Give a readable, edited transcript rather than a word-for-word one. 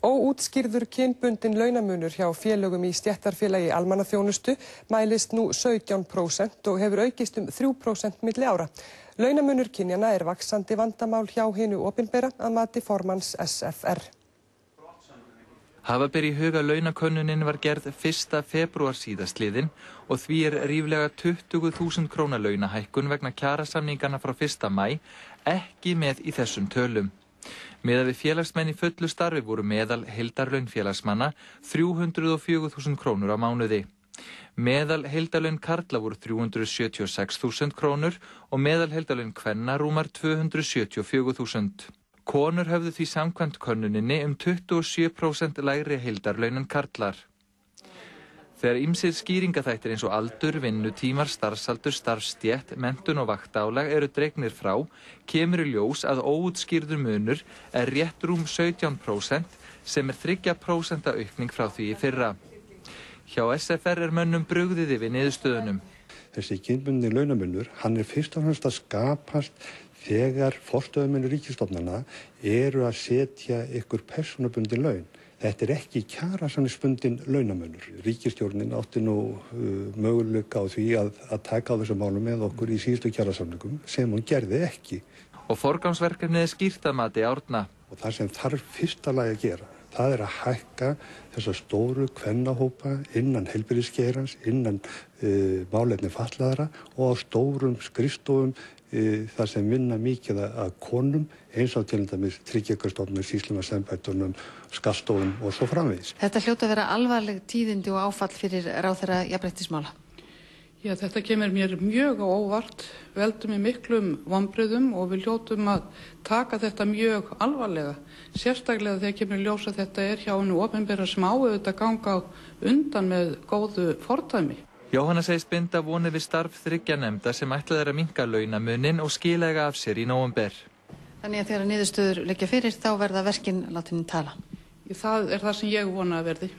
Óútskýrður kynbundinn launamunur hjá félögum í stéttarfélagi almannaþjónustu mælist nú 17% og hefur aukist 3% milli ára. Launamunur kynjanna vaxandi vandamál hjá hinu opinbera að mati formanns SFR. Hafa ber í huga launakönnunin var gerð 1. febrúar síðastliðinn og því ríflega 20.000 króna launahækkun vegna kjarasamningana frá 1. maí ekki með í þessum tölum. Miðað við félagsmenn í fullu starfi voru meðal heildarlaun félagsmanna 304.000 krónur á mánuði. Meðal heildarlaun karla voru 376.000 krónur og meðal heildarlaun kvenna rúmar 274.000. Konur höfðu því samkvæmt könnuninni 27% lægri heildarlaun en karlar. Þegar ýmsir skýringaþættir eins og aldur, vinnutímar, starfsaldur, starfsstétt, menntun og vaktaálag eru dregnir frá, kemur í ljós að óútskýrður munur rétt rúm 17% sem 3% aukning frá því í fyrra. Hjá SFR mönnum brugðið yfir niðurstöðunum. Þessi kynbundni launamunur, hann fyrst og fremst að skapast þegar forstöðumenn ríkisstofnana eru að setja ykkur persónubundin laun. Þetta ekki kjarasamningsbundin launamunur. Ríkisstjórnin átti nú möguleika á því að taka á þessu málu með okkur í síðustu kjarasamningum sem hún gerði ekki. Og forgangsverkefnið skýrt að mati Árna. Og það sem þarf fyrsta lagi að gera, það að hækka þessa stóru kvennahópa innan heilbrigðisgeirans, innan málefni fatlaðra og á stórum skrifstofum þar sem vinna mikið að konum eins og til dæmis Tryggingastofnun, sýslumannsembættunum, skattstofum og svo framvegis. Þetta hljóta að vera alvarleg tíðindi og áfall fyrir ráðherra jafnréttismála. Já, þetta kemur mér mjög á óvart, veldur mér miklum vonbrigðum og við hljótum að taka þetta mjög alvarlega. Sérstaklega þegar kemur ljós að þetta hjá hinu opinbera sem á auðvitað ganga undan með góðu fordæmi. Jóhanna segist binda vonir við starf 3 nefnda sem ætlað að minnka launamunin og skila af sér í nóvember. Þannig að þegar niðurstöður liggja fyrir þá verða verkin látin tala. Það það sem ég vona að verði.